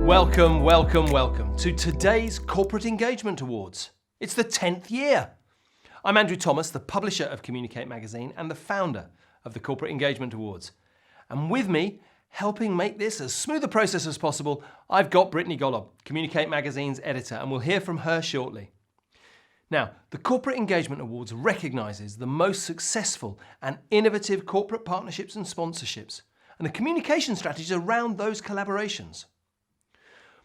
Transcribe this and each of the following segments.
Welcome, welcome, welcome to today's Corporate Engagement Awards. It's the 10th year. I'm Andrew Thomas, the publisher of Communicate magazine and the founder of the Corporate Engagement Awards. And with me, helping make this as smooth a process as possible, I've got Brittany Golob, Communicate magazine's editor, and we'll hear from her shortly. Now, the Corporate Engagement Awards recognises the most successful and innovative corporate partnerships and sponsorships, and the communication strategies around those collaborations.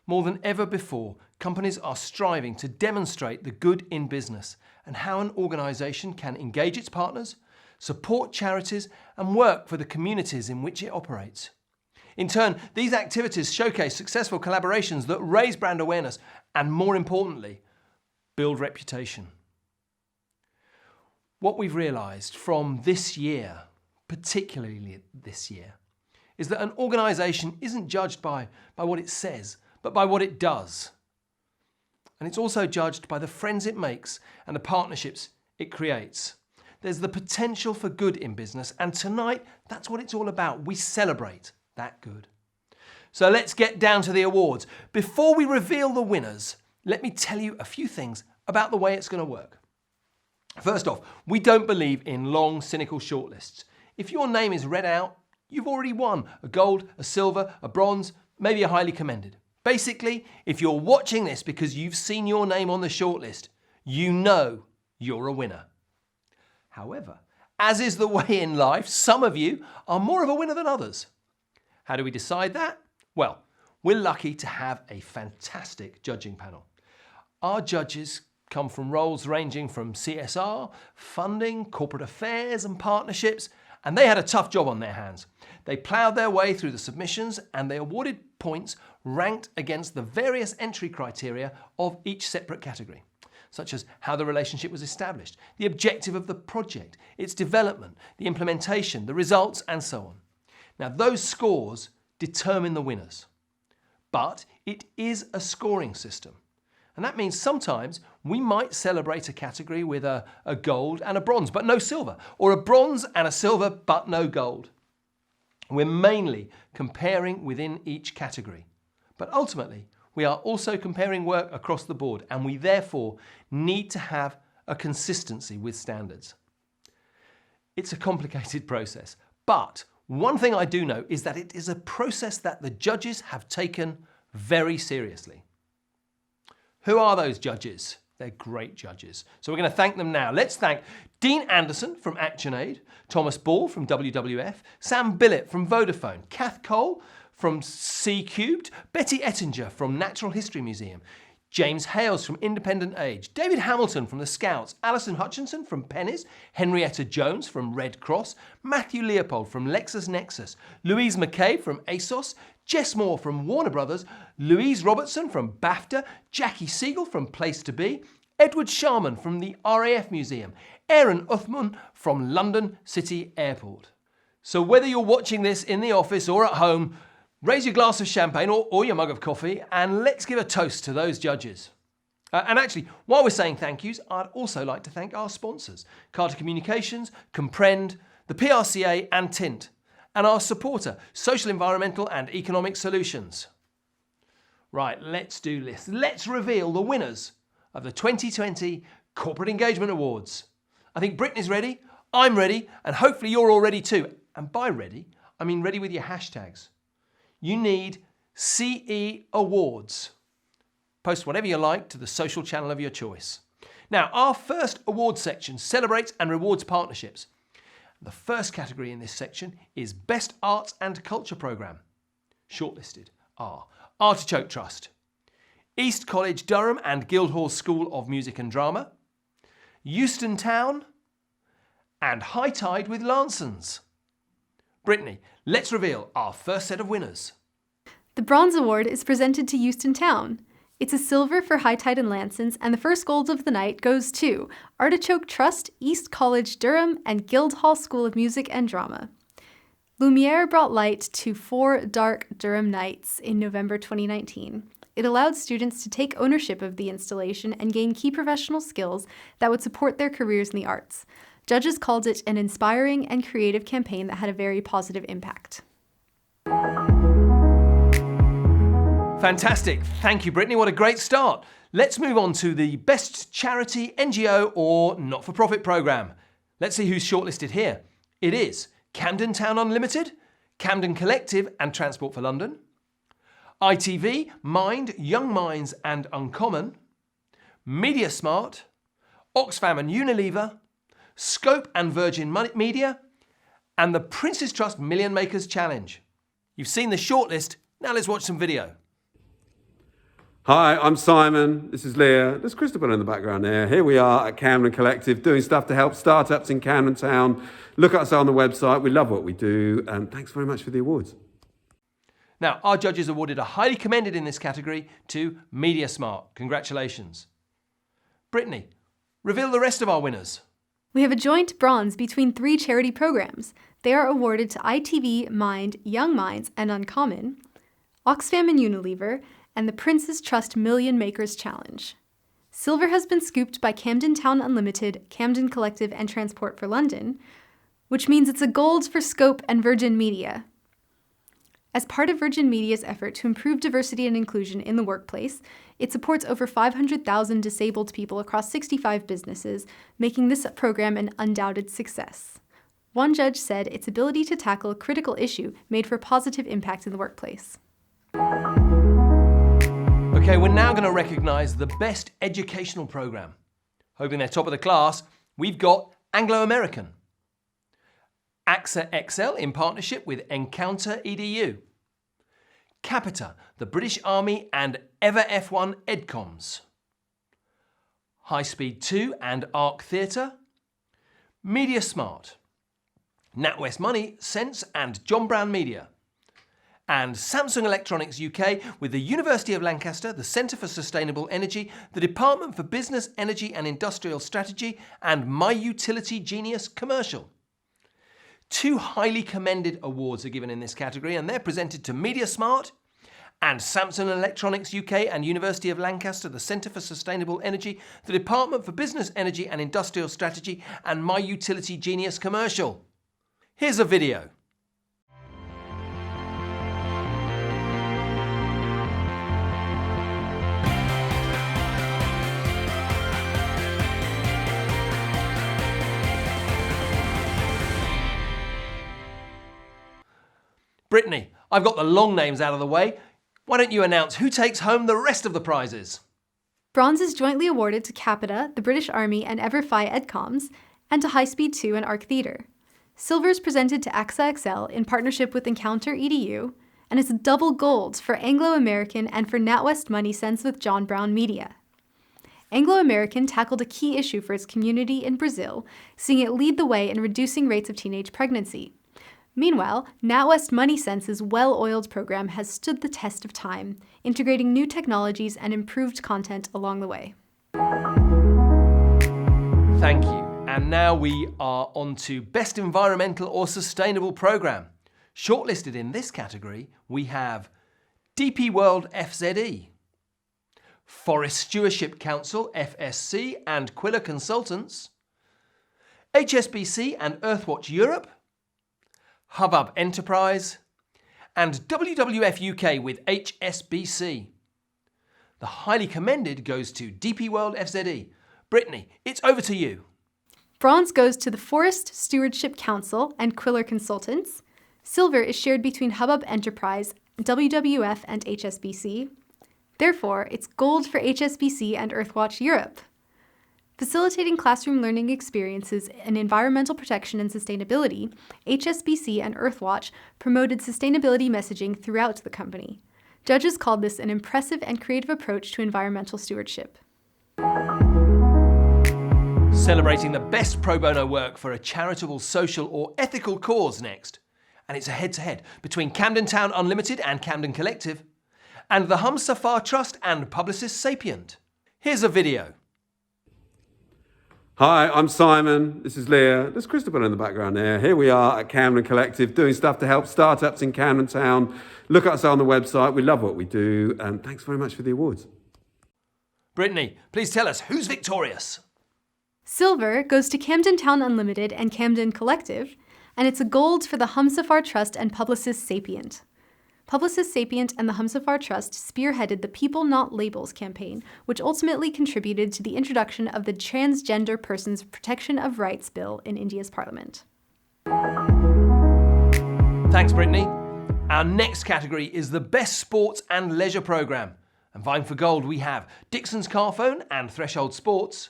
More than ever before, companies are striving to demonstrate the good in business and how an organisation can engage its partners, support charities and work for the communities in which it operates. In turn, these activities showcase successful collaborations that raise brand awareness and, more importantly, build reputation. What we've realised from this year, particularly this year, is that an organisation isn't judged by what it says, but by what it does. And it's also judged by the friends it makes and the partnerships it creates. There's the potential for good in business, and tonight, that's what it's all about. We celebrate that good. So let's get down to the awards. Before we reveal the winners, let me tell you a few things about the way it's going to work. First off, we don't believe in long, cynical shortlists. If your name is read out, you've already won a gold, a silver, a bronze, maybe a highly commended. Basically, if you're watching this because you've seen your name on the shortlist, you know you're a winner. However, as is the way in life, some of you are more of a winner than others. How do we decide that? Well, we're lucky to have a fantastic judging panel. Our judges come from roles ranging from CSR, funding, corporate affairs and partnerships, and they had a tough job on their hands. They ploughed their way through the submissions and they awarded points ranked against the various entry criteria of each separate category, such as how the relationship was established, the objective of the project, its development, the implementation, the results, and so on. Now, those scores determine the winners, but it is a scoring system. And that means sometimes we might celebrate a category with a gold and a bronze, but no silver, or a bronze and a silver, but no gold. We're mainly comparing within each category, but ultimately we are also comparing work across the board, and we therefore need to have a consistency with standards. It's a complicated process, but one thing I do know is that it is a process that the judges have taken very seriously. Who are those judges? They're great judges. So we're going to thank them now. Let's thank Dean Anderson from ActionAid, Thomas Ball from WWF, Sam Billett from Vodafone, Kath Cole from C Cubed, Betty Ettinger from Natural History Museum, James Hales from Independent Age, David Hamilton from the Scouts, Alison Hutchinson from Pennies, Henrietta Jones from Red Cross, Matthew Leopold from LexisNexis, Louise McCabe from ASOS, Jess Moore from Warner Brothers, Louise Robertson from BAFTA, Jackie Siegel from Place to Be, Edward Sharman from the RAF Museum, Aaron Uthman from London City Airport. So whether you're watching this in the office or at home, raise your glass of champagne or your mug of coffee and let's give a toast to those judges. And actually, while we're saying thank yous, I'd also like to thank our sponsors, Carter Communications, Comprend, the PRCA and Tint, and our supporter, Social, Environmental and Economic Solutions. Right, let's do this. Let's reveal the winners of the 2020 Corporate Engagement Awards. I think Brittany's ready, I'm ready, and hopefully you're all ready too. And by ready, I mean ready with your hashtags. You need CE Awards. Post whatever you like to the social channel of your choice. Now, our first award section celebrates and rewards partnerships. The first category in this section is Best Arts and Culture Programme. Shortlisted are Artichoke Trust, East College Durham and Guildhall School of Music and Drama, Euston Town, and High Tide with Lansons. Brittany, let's reveal our first set of winners. The Bronze Award is presented to Euston Town. It's a silver for High Tide and Lansons, and the first gold of the night goes to Artichoke Trust, East College Durham, and Guildhall School of Music and Drama. Lumiere brought light to 4 dark Durham nights in November 2019. It allowed students to take ownership of the installation and gain key professional skills that would support their careers in the arts. Judges called it an inspiring and creative campaign that had a very positive impact. Fantastic. Thank you, Brittany. What a great start. Let's move on to the best charity, NGO or not-for-profit programme. Let's see who's shortlisted here. It is Camden Town Unlimited, Camden Collective and Transport for London, ITV, Mind, Young Minds and Uncommon, Media Smart, Oxfam and Unilever, Scope and Virgin Media, and the Prince's Trust Million Makers Challenge. You've seen the shortlist, now let's watch some video. Hi, I'm Simon. This is Leah. There's Christabel in the background there. Here we are at Camden Collective doing stuff to help startups in Camden Town. Look at us on the website. We love what we do. And thanks very much for the awards. Now, our judges awarded a highly commended in this category to Media Smart. Congratulations. Brittany, reveal the rest of our winners. We have a joint bronze between 3 charity programs. They are awarded to ITV, Mind, Young Minds and Uncommon, Oxfam and Unilever, and the Prince's Trust Million Makers Challenge. Silver has been scooped by Camden Town Unlimited, Camden Collective and Transport for London, which means it's a gold for Scope and Virgin Media. As part of Virgin Media's effort to improve diversity and inclusion in the workplace, it supports over 500,000 disabled people across 65 businesses, making this program an undoubted success. One judge said its ability to tackle a critical issue made for positive impact in the workplace. Okay, we're now going to recognise the best educational programme. Hoping they're top of the class, we've got Anglo-American, AXA XL in partnership with Encounter EDU, Capita, the British Army and Ever F1 EdComs, High Speed 2 and Arc Theatre, Media Smart, NatWest Money, Sense and John Brown Media, and Samsung Electronics UK with the University of Lancaster, the Centre for Sustainable Energy, the Department for Business, Energy and Industrial Strategy, and My Utility Genius Commercial. 2 highly commended awards are given in this category, and they're presented to Media Smart and Samsung Electronics UK and University of Lancaster, the Centre for Sustainable Energy, the Department for Business, Energy and Industrial Strategy, and My Utility Genius Commercial. Here's a video. Brittany, I've got the long names out of the way. Why don't you announce who takes home the rest of the prizes? Bronze is jointly awarded to Capita, the British Army and Everfi EdComs, and to High Speed 2 and Arc Theatre. Silver is presented to AXA XL in partnership with Encounter EDU, and it's double gold for Anglo-American and for NatWest Money Sense with John Brown Media. Anglo-American tackled a key issue for its community in Brazil, seeing it lead the way in reducing rates of teenage pregnancy. Meanwhile, NatWest Money Sense's well-oiled program has stood the test of time, integrating new technologies and improved content along the way. Thank you. And now we are on to Best Environmental or Sustainable Programme. Shortlisted in this category, we have DP World FZE, Forest Stewardship Council FSC and Quiller Consultants, HSBC and Earthwatch Europe, Hubbub Enterprise, and WWF UK with HSBC. The highly commended goes to DP World FZE. Brittany, it's over to you. Bronze goes to the Forest Stewardship Council and Quiller Consultants. Silver is shared between Hubbub Enterprise, WWF and HSBC. Therefore, it's gold for HSBC and Earthwatch Europe. Facilitating classroom learning experiences in environmental protection and sustainability, HSBC and Earthwatch promoted sustainability messaging throughout the company. Judges called this an impressive and creative approach to environmental stewardship. Celebrating the best pro bono work for a charitable, social or ethical cause next. And it's a head-to-head between Camden Town Unlimited and Camden Collective, and the Humsafar Trust and Publicist Sapient. Here's a video. Hi, I'm Simon. This is Leah. There's Christabel in the background there. Here we are at Camden Collective doing stuff to help startups in Camden Town. Look at us on the website. We love what we do. And thanks very much for the awards. Brittany, please tell us who's victorious. Silver goes to Camden Town Unlimited and Camden Collective, and it's a gold for the Humsafar Trust and Publicist Sapient. Publicis Sapient and the Humsafar Trust spearheaded the People Not Labels campaign, which ultimately contributed to the introduction of the Transgender Persons Protection of Rights Bill in India's parliament. Thanks, Brittany. Our next category is the Best Sports and Leisure Programme. And vying for gold, we have Dixon's Carphone and Threshold Sports,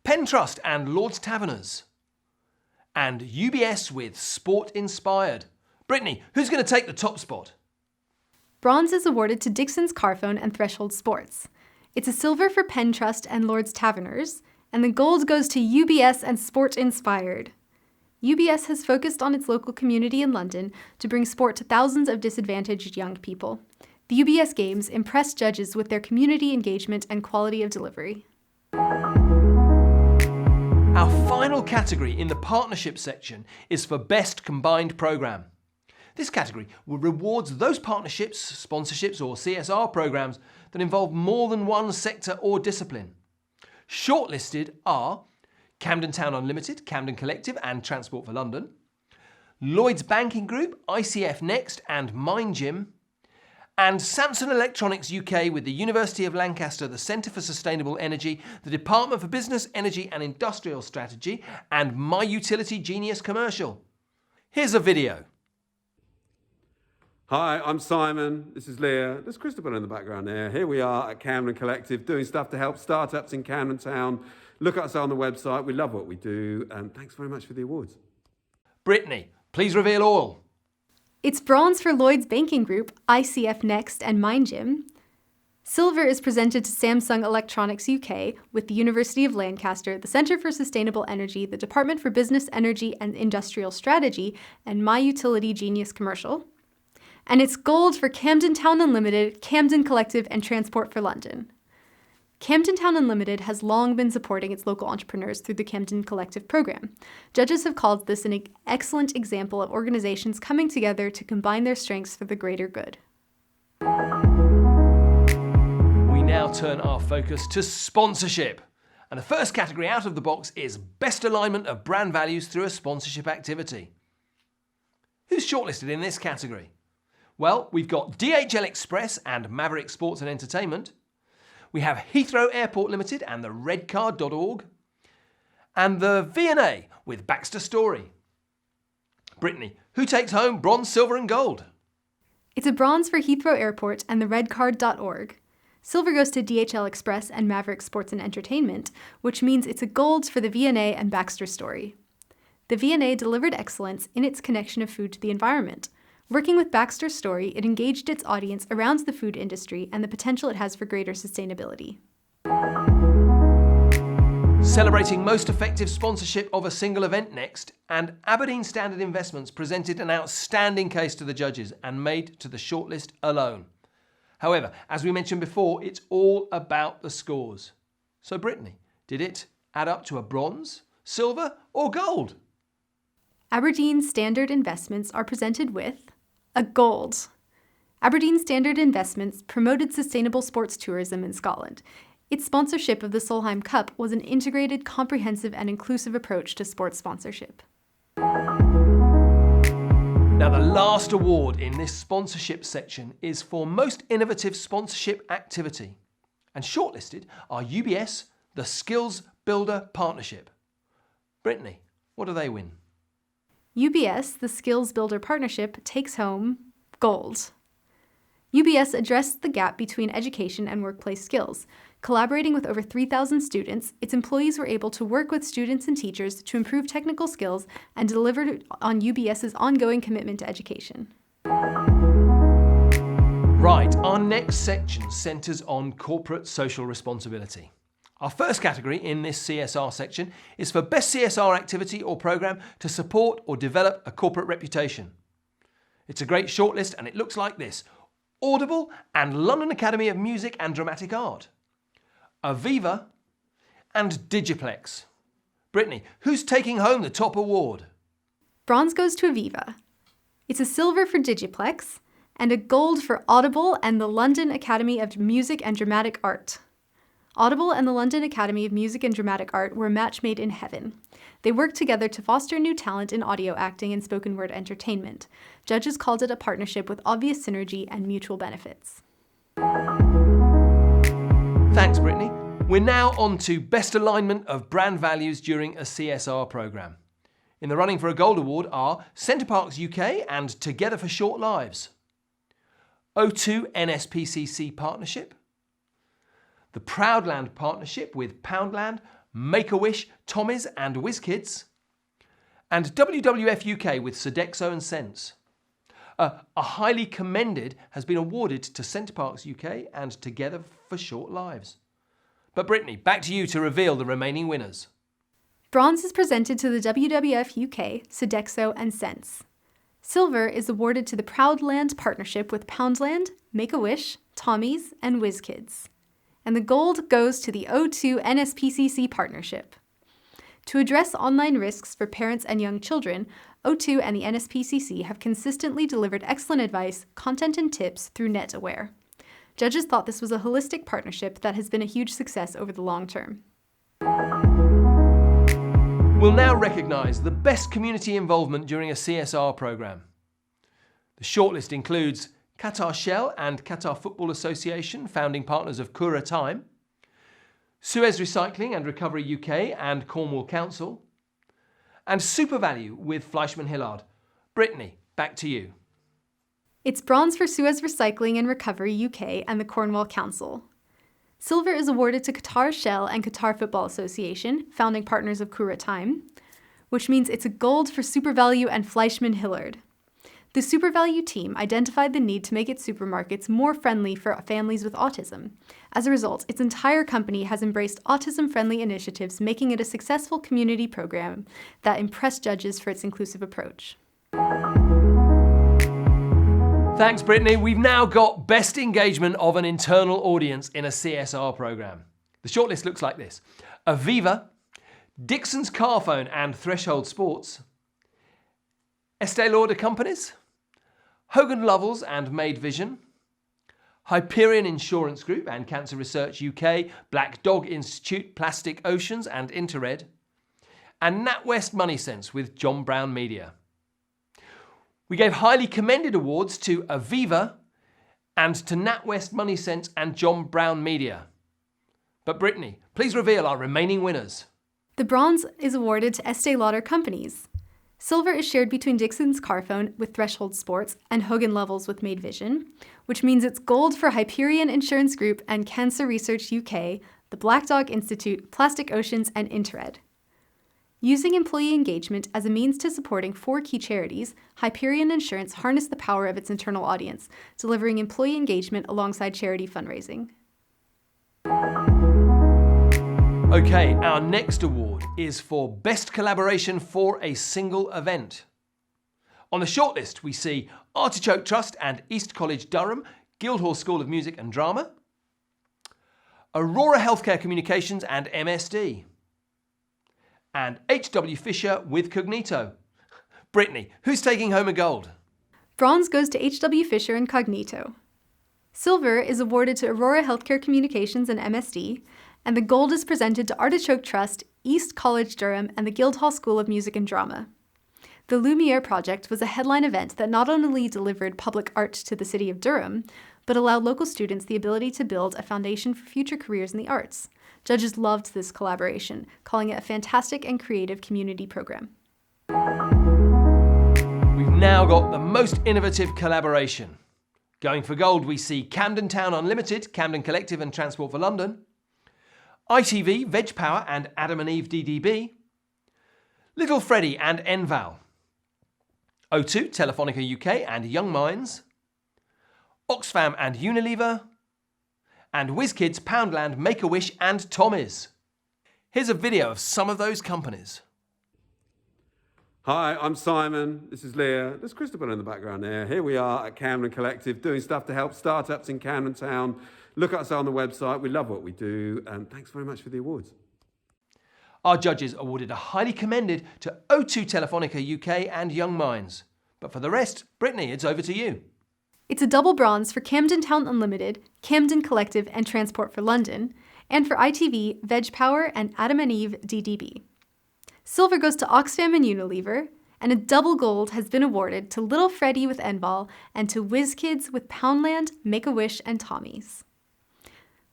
Penn Trust and Lord's Taverners, and UBS with Sport Inspired. Brittany, who's going to take the top spot? Bronze is awarded to Dixon's Carphone and Threshold Sports. It's a silver for Penn Trust and Lord's Taverners, and the gold goes to UBS and Sport Inspired. UBS has focused on its local community in London to bring sport to thousands of disadvantaged young people. The UBS Games impressed judges with their community engagement and quality of delivery. Our final category in the partnership section is for Best Combined Programme. This category rewards those partnerships, sponsorships or CSR programmes that involve more than one sector or discipline. Shortlisted are Camden Town Unlimited, Camden Collective and Transport for London, Lloyds Banking Group, ICF Next and Mind Gym, and Samsung Electronics UK with the University of Lancaster, the Centre for Sustainable Energy, the Department for Business, Energy and Industrial Strategy, and My Utility Genius Commercial. Here's a video. Hi, I'm Simon. This is Leah. There's Christopher in the background there. Here we are at Camden Collective doing stuff to help startups in Camden Town. Look at us on the website. We love what we do. And thanks very much for the awards. Brittany, please reveal all. It's bronze for Lloyds Banking Group, ICF Next and Mind Gym. Silver is presented to Samsung Electronics UK with the University of Lancaster, the Centre for Sustainable Energy, the Department for Business, Energy and Industrial Strategy, and My Utility Genius Commercial. And it's gold for Camden Town Unlimited, Camden Collective, and Transport for London. Camden Town Unlimited has long been supporting its local entrepreneurs through the Camden Collective program. Judges have called this an excellent example of organizations coming together to combine their strengths for the greater good. We now turn our focus to sponsorship. And the first category out of the box is Best Alignment of Brand Values through a Sponsorship Activity. Who's shortlisted in this category? Well, we've got DHL Express and Maverick Sports and Entertainment. We have Heathrow Airport Limited and the redcard.org. And the V&A with Baxter Story. Brittany, who takes home bronze, silver and gold? It's a bronze for Heathrow Airport and the redcard.org. Silver goes to DHL Express and Maverick Sports and Entertainment, which means it's a gold for the V&A and Baxter Story. The V&A delivered excellence in its connection of food to the environment. Working with Baxter Story, it engaged its audience around the food industry and the potential it has for greater sustainability. Celebrating most effective sponsorship of a single event next, and Aberdeen Standard Investments presented an outstanding case to the judges and made to the shortlist alone. However, as we mentioned before, it's all about the scores. So Brittany, did it add up to a bronze, silver or gold? Aberdeen Standard Investments are presented with a gold. Aberdeen Standard Investments promoted sustainable sports tourism in Scotland. Its sponsorship of the Solheim Cup was an integrated, comprehensive and inclusive approach to sports sponsorship. Now the last award in this sponsorship section is for Most Innovative Sponsorship Activity. And shortlisted are UBS, the Skills Builder Partnership. Brittany, what do they win? UBS, the Skills Builder Partnership, takes home gold. UBS addressed the gap between education and workplace skills. Collaborating with over 3,000 students, its employees were able to work with students and teachers to improve technical skills and deliver on UBS's ongoing commitment to education. Right, our next section centres on corporate social responsibility. Our first category in this CSR section is for Best CSR Activity or Programme to support or develop a corporate reputation. It's a great shortlist and it looks like this: Audible and London Academy of Music and Dramatic Art, Aviva and Digiplex. Brittany, who's taking home the top award? Bronze goes to Aviva. It's a silver for Digiplex and a gold for Audible and the London Academy of Music and Dramatic Art. Audible and the London Academy of Music and Dramatic Art were a match made in heaven. They worked together to foster new talent in audio acting and spoken word entertainment. Judges called it a partnership with obvious synergy and mutual benefits. Thanks, Brittany. We're now on to best alignment of brand values during a CSR programme. In the running for a gold award are Centre Parks UK and Together for Short Lives, O2 NSPCC Partnership, the Proudland Partnership with Poundland, Make-A-Wish, Tommy's and WizKids, and WWF UK with Sodexo and Sense. A highly commended has been awarded to Centre Parks UK and Together for Short Lives. But Brittany, back to you to reveal the remaining winners. Bronze is presented to the WWF UK, Sodexo and Sense. Silver is awarded to the Proudland Partnership with Poundland, Make-A-Wish, Tommy's and WizKids. And the gold goes to the O2 NSPCC Partnership. To address online risks for parents and young children, O2 and the NSPCC have consistently delivered excellent advice, content and tips through NetAware. Judges thought this was a holistic partnership that has been a huge success over the long term. We'll now recognise the best community involvement during a CSR programme. The shortlist includes Qatar Shell and Qatar Football Association, founding partners of Kura Time, Suez Recycling and Recovery UK and Cornwall Council, and SuperValue with Fleischmann Hillard. Brittany, back to you. It's bronze for Suez Recycling and Recovery UK and the Cornwall Council. Silver is awarded to Qatar Shell and Qatar Football Association, founding partners of Kura Time, which means it's a gold for SuperValue and Fleischmann Hillard. The SuperValue team identified the need to make its supermarkets more friendly for families with autism. As a result, its entire company has embraced autism-friendly initiatives, making it a successful community program that impressed judges for its inclusive approach. Thanks, Brittany. We've now got best engagement of an internal audience in a CSR programme. The shortlist looks like this: Aviva, Dixon's Carphone and Threshold Sports, Estee Lauder Companies, Hogan Lovells and Made Vision, Hyperion Insurance Group and Cancer Research UK, Black Dog Institute, Plastic Oceans and Interred, and NatWest Money Sense with John Brown Media. We gave highly commended awards to Aviva and to NatWest Money Sense and John Brown Media. But Brittany, please reveal our remaining winners. The bronze is awarded to Estee Lauder Companies. Silver is shared between Dixon's Carphone with Threshold Sports and Hogan Lovells with Made Vision, which means it's gold for Hyperion Insurance Group and Cancer Research UK, the Black Dog Institute, Plastic Oceans and Interred. Using employee engagement as a means to supporting 4 key charities, Hyperion Insurance harnessed the power of its internal audience, delivering employee engagement alongside charity fundraising. Okay, our next award is for Best Collaboration for a Single Event. On the shortlist, we see Artichoke Trust and East College Durham, Guildhall School of Music and Drama, Aurora Healthcare Communications and MSD, and H.W. Fisher with Cognito. Brittany, who's taking home a gold? Bronze goes to H.W. Fisher and Cognito. Silver is awarded to Aurora Healthcare Communications and MSD, and the gold is presented to Artichoke Trust, East College Durham, and the Guildhall School of Music and Drama. The Lumiere project was a headline event that not only delivered public art to the city of Durham, but allowed local students the ability to build a foundation for future careers in the arts. Judges loved this collaboration, calling it a fantastic and creative community program. We've now got the most innovative collaboration. Going for gold, we see Camden Town Unlimited, Camden Collective and Transport for London, ITV, Veg Power and Adam and Eve DDB, Little Freddy and Enval, O2, Telefonica UK and Young Minds, Oxfam and Unilever, and WizKids, Poundland, Make-A-Wish and Tommy's. Here's a video of some of those companies. Hi, I'm Simon. This is Leah. There's Christopher in the background there. Here we are at Camden Collective doing stuff to help startups in Camden Town. Look at us on the website. We love what we do. And thanks very much for the awards. Our judges awarded a highly commended to O2 Telefonica UK and Young Minds. But for the rest, Brittany, it's over to you. It's a double bronze for Camden Town Unlimited, Camden Collective, and Transport for London, and for ITV, Veg Power, and Adam and Eve DDB. Silver goes to Oxfam and Unilever, and a double gold has been awarded to Little Freddy with Enval and to WizKids with Poundland, Make-A-Wish, and Tommy's.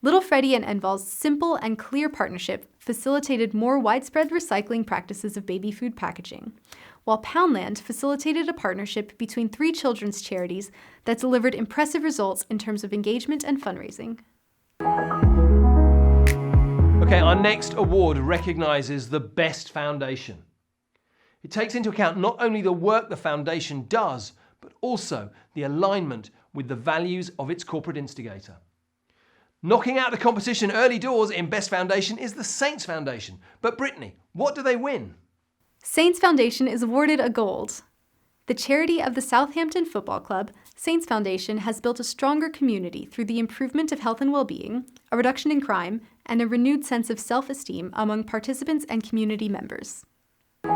Little Freddy and Enval's simple and clear partnership facilitated more widespread recycling practices of baby food packaging, while Poundland facilitated a partnership between 3 children's charities that delivered impressive results in terms of engagement and fundraising. Okay, our next award recognises the best foundation. It takes into account not only the work the foundation does, but also the alignment with the values of its corporate instigator. Knocking out the competition early doors in Best Foundation is the Saints Foundation. But Brittany, what do they win? Saints Foundation is awarded a gold. The charity of the Southampton Football Club, Saints Foundation has built a stronger community through the improvement of health and well-being, a reduction in crime, and a renewed sense of self-esteem among participants and community members. We're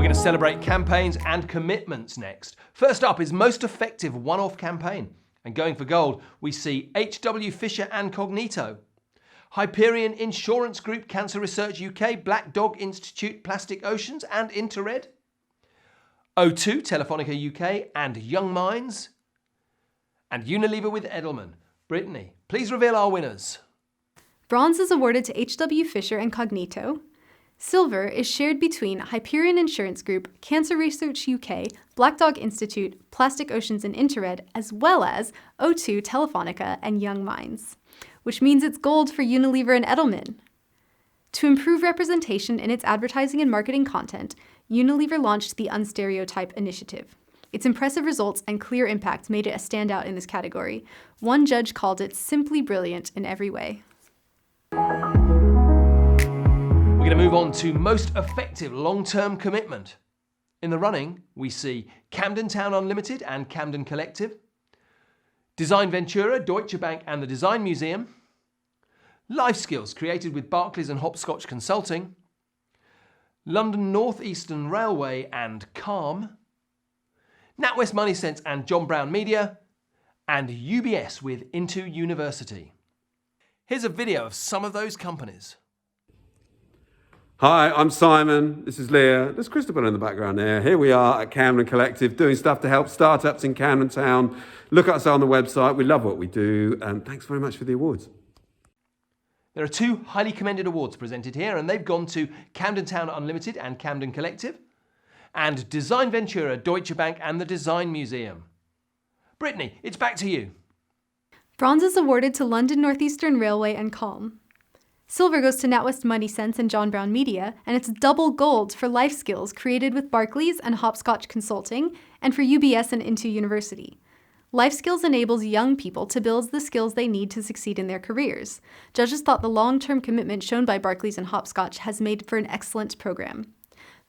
going to celebrate campaigns and commitments next. First up is Most Effective One-Off Campaign. And going for gold, we see H.W. Fisher and Cognito, Hyperion Insurance Group, Cancer Research UK, Black Dog Institute, Plastic Oceans, and Interred, O2, Telefonica UK, and Young Minds, and Unilever with Edelman. Brittany, please reveal our winners. Bronze is awarded to H.W. Fisher and Cognito. Silver is shared between Hyperion Insurance Group, Cancer Research UK, Black Dog Institute, Plastic Oceans and Interred, as well as O2, Telefonica, and Young Minds, which means it's gold for Unilever and Edelman. To improve representation in its advertising and marketing content, Unilever launched the Unstereotype initiative. Its impressive results and clear impact made it a standout in this category. One judge called it simply brilliant in every way. We're going to move on to Most Effective Long-Term Commitment. In the running, we see Camden Town Unlimited and Camden Collective, Design Ventura, Deutsche Bank and the Design Museum, Life Skills created with Barclays and Hopscotch Consulting, London North Eastern Railway and Calm, NatWest Money Sense and John Brown Media, and UBS with Into University. Here's a video of some of those companies. Hi, I'm Simon. This is Leah. There's Christopher in the background there. Here we are at Camden Collective doing stuff to help startups in Camden Town. Look at us on the website. We love what we do. And thanks very much for the awards. There are 2 highly commended awards presented here, and they've gone to Camden Town Unlimited and Camden Collective, and Design Ventura, Deutsche Bank and the Design Museum. Brittany, it's back to you. Bronze is awarded to London North Eastern Railway and Calm. Silver goes to NatWest Money Sense and John Brown Media, and it's double gold for Life Skills created with Barclays and Hopscotch Consulting, and for UBS and Into University. Life Skills enables young people to build the skills they need to succeed in their careers. Judges thought the long-term commitment shown by Barclays and Hopscotch has made for an excellent program.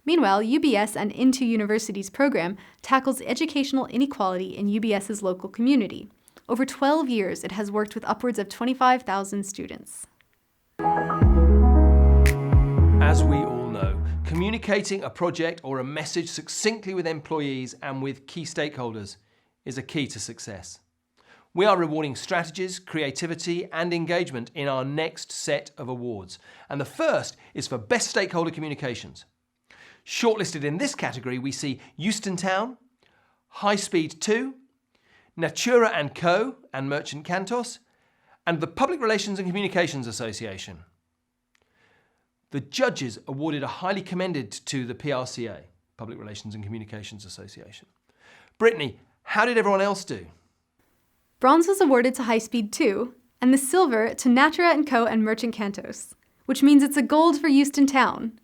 Meanwhile, UBS and Into University's program tackles educational inequality in UBS's local community. Over 12 years, it has worked with upwards of 25,000 students. As we all know, communicating a project or a message succinctly with employees and with key stakeholders is a key to success. We are rewarding strategies, creativity and engagement in our next set of awards. And the first is for Best Stakeholder Communications. Shortlisted in this category, we see Euston Town, High Speed 2, Natura & Co. and Merchant Cantos, and the Public Relations and Communications Association. The judges awarded a highly commended to the PRCA, Public Relations and Communications Association. Brittany, how did everyone else do? Bronze was awarded to High Speed 2, and the silver to Natura & Co. and Merchant Cantos, which means it's a gold for Euston Town.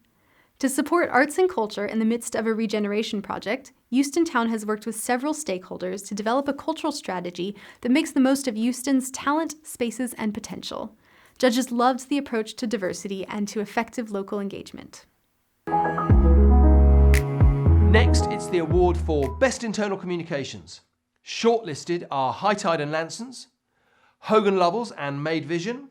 To support arts and culture in the midst of a regeneration project, Euston Town has worked with several stakeholders to develop a cultural strategy that makes the most of Euston's talent, spaces, and potential. Judges loved the approach to diversity and to effective local engagement. Next, it's the award for Best Internal Communications. Shortlisted are High Tide and Lansons, Hogan Lovells and Made Vision,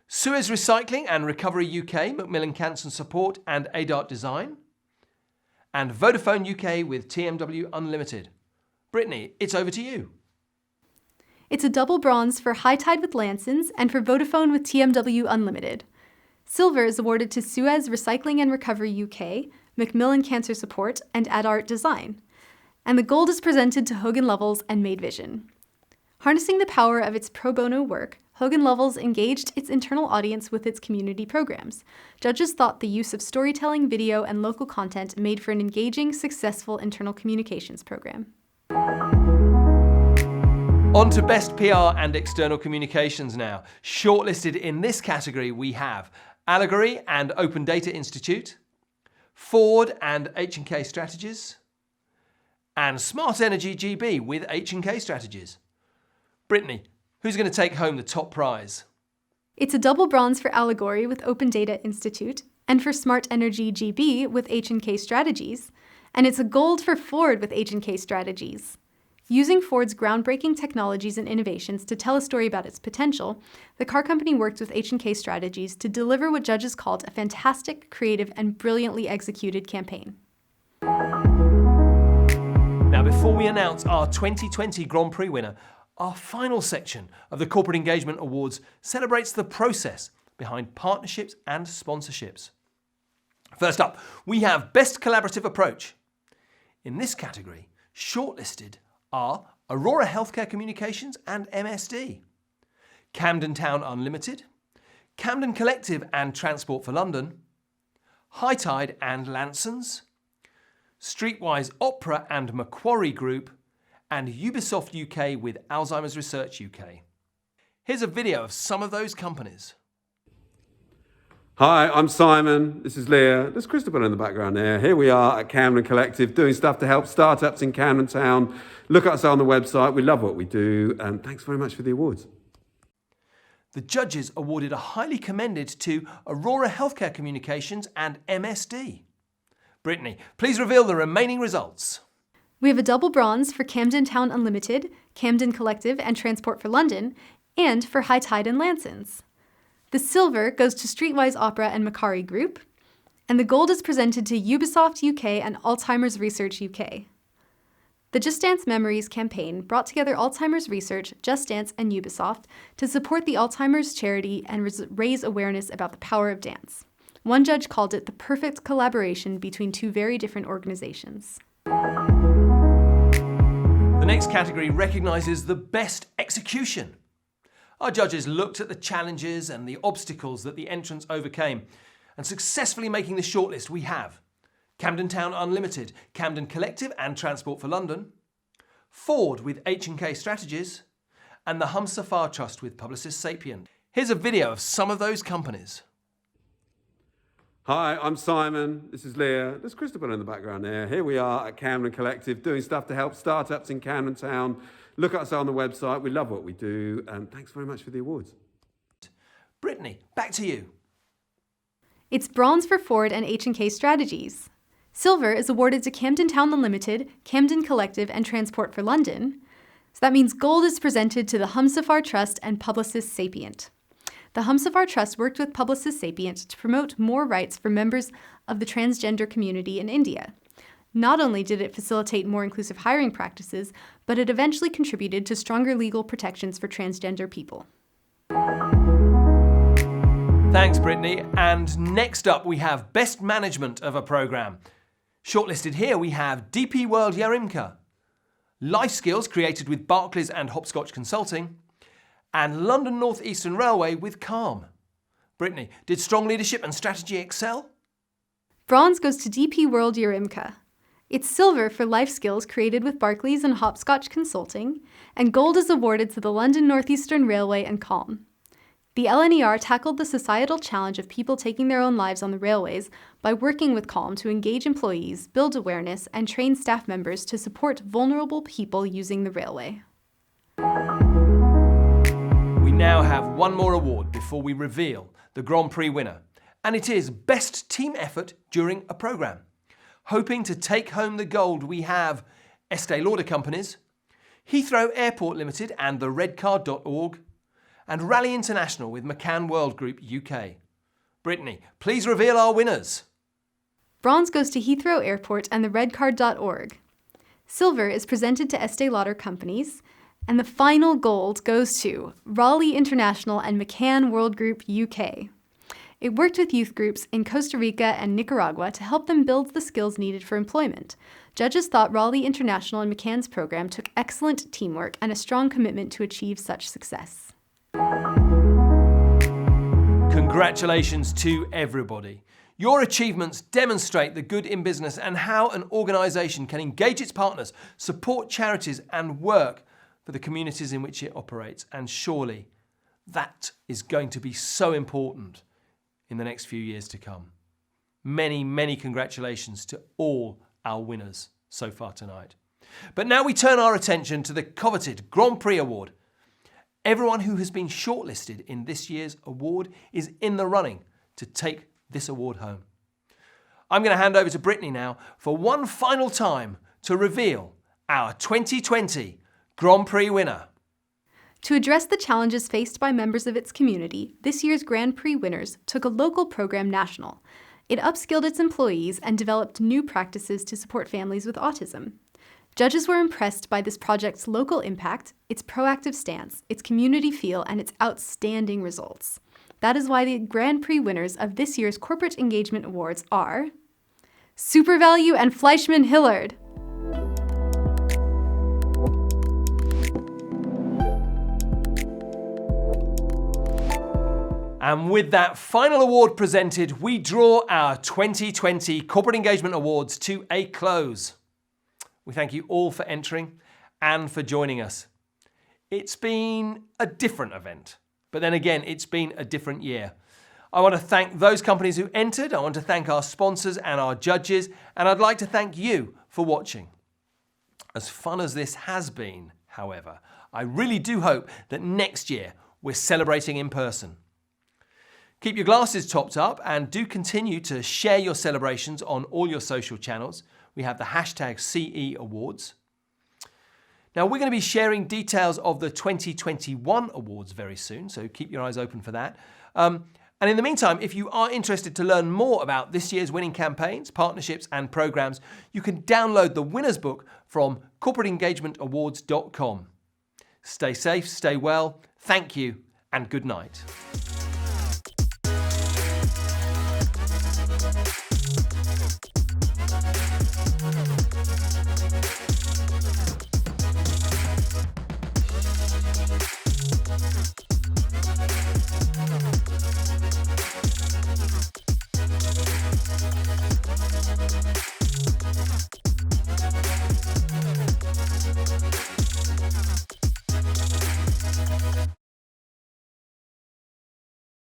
Suez Recycling and Recovery UK, Macmillan Cancer Support and ADART Design, and Vodafone UK with TMW Unlimited. Brittany, it's over to you. It's a double bronze for High Tide with Lansons and for Vodafone with TMW Unlimited. Silver is awarded to Suez Recycling and Recovery UK, Macmillan Cancer Support, and AdArt Design. And the gold is presented to Hogan Lovells and Made Vision. Harnessing the power of its pro bono work, Hogan Lovells engaged its internal audience with its community programs. Judges thought the use of storytelling, video, and local content made for an engaging, successful internal communications program. On to Best PR and External Communications now. Shortlisted in this category we have Allegory and Open Data Institute, Ford and H&K Strategies, and Smart Energy GB with H&K Strategies. Brittany, who's going to take home the top prize? It's a double bronze for Allegory with Open Data Institute and for Smart Energy GB with H&K Strategies, and it's a gold for Ford with H&K Strategies. Using Ford's groundbreaking technologies and innovations to tell a story about its potential, the car company worked with H&K Strategies to deliver what judges called a fantastic, creative, and brilliantly executed campaign. Now, before we announce our 2020 Grand Prix winner, our final section of the Corporate Engagement Awards celebrates the process behind partnerships and sponsorships. First up, we have Best Collaborative Approach. In this category, shortlisted are Aurora Healthcare Communications and MSD, Camden Town Unlimited, Camden Collective and Transport for London, High Tide and Lansons, Streetwise Opera and Macquarie Group, and Ubisoft UK with Alzheimer's Research UK. Here's a video of some of those companies. Hi, I'm Simon. This is Leah. There's Christopher in the background there. Here we are at Camden Collective doing stuff to help startups in Camden Town. Look at us on the website. We love what we do. And thanks very much for the awards. The judges awarded a highly commended to Aurora Healthcare Communications and MSD. Brittany, please reveal the remaining results. We have a double bronze for Camden Town Unlimited, Camden Collective and Transport for London, and for High Tide and Lansons. The silver goes to Streetwise Opera and Macquarie Group, and the gold is presented to Ubisoft UK and Alzheimer's Research UK. The Just Dance Memories campaign brought together Alzheimer's Research, Just Dance, and Ubisoft to support the Alzheimer's charity and raise awareness about the power of dance. One judge called it the perfect collaboration between two very different organizations. The next category recognises the best execution. Our judges looked at the challenges and the obstacles that the entrants overcame, and successfully making the shortlist we have Camden Town Unlimited, Camden Collective and Transport for London, Ford with H&K Strategies, and the Humsafar Trust with Publicis Sapient. Here's a video of some of those companies. Hi, I'm Simon. This is Leah. There's Christopher in the background there. Here we are at Camden Collective doing stuff to help startups in Camden Town. Look at us on the website. We love what we do. And thanks very much for the awards. Brittany, back to you. It's bronze for Ford and H&K Strategies. Silver is awarded to Camden Town Unlimited, Camden Collective, and Transport for London. So that means gold is presented to the Humsafar Trust and Publicis Sapient. The Humsafar Trust worked with Publicis Sapient to promote more rights for members of the transgender community in India. Not only did it facilitate more inclusive hiring practices, but it eventually contributed to stronger legal protections for transgender people. Thanks, Brittany. And next up, we have Best Management of a Programme. Shortlisted here, we have DP World Yarimka, Life Skills created with Barclays and Hopscotch Consulting, and London North Eastern Railway with Calm. Brittany, did strong leadership and strategy excel? Bronze goes to DP World Yarimka. It's silver for life skills created with Barclays and Hopscotch Consulting, and gold is awarded to the London North Eastern Railway and Calm. The LNER tackled the societal challenge of people taking their own lives on the railways by working with Calm to engage employees, build awareness, and train staff members to support vulnerable people using the railway. We now have one more award before we reveal the Grand Prix winner, and it is Best Team Effort During a Programme. Hoping to take home the gold, we have Estee Lauder Companies, Heathrow Airport Limited and the redcard.org, and Rally International with McCann World Group UK. Brittany, please reveal our winners. Bronze goes to Heathrow Airport and the redcard.org. Silver is presented to Estee Lauder Companies, And the final gold goes to Raleigh International and McCann World Group UK. It worked with youth groups in Costa Rica and Nicaragua to help them build the skills needed for employment. Judges thought Raleigh International and McCann's program took excellent teamwork and a strong commitment to achieve such success. Congratulations to everybody. Your achievements demonstrate the good in business and how an organisation can engage its partners, support charities and work for the communities in which it operates. And surely that is going to be so important in the next few years to come. Many, many congratulations to all our winners so far tonight. But now we turn our attention to the coveted Grand Prix Award. Everyone who has been shortlisted in this year's award is in the running to take this award home. I'm going to hand over to Brittany now for one final time to reveal our 2020 Grand Prix winner. To address the challenges faced by members of its community, this year's Grand Prix winners took a local program national. It upskilled its employees and developed new practices to support families with autism. Judges were impressed by this project's local impact, its proactive stance, its community feel, and its outstanding results. That is why the Grand Prix winners of this year's Corporate Engagement Awards are SuperValue and Fleischmann Hillard. And with that final award presented, we draw our 2020 Corporate Engagement Awards to a close. We thank you all for entering and for joining us. It's been a different event, but then again, it's been a different year. I want to thank those companies who entered. I want to thank our sponsors and our judges, and I'd like to thank you for watching. As fun as this has been, however, I really do hope that next year we're celebrating in person. Keep your glasses topped up and do continue to share your celebrations on all your social channels. We have the hashtag CE Awards. Now we're going to be sharing details of the 2021 awards very soon, so keep your eyes open for that. And in the meantime, if you are interested to learn more about this year's winning campaigns, partnerships and programs, you can download the winner's book from corporateengagementawards.com. Stay safe, stay well, thank you, and good night.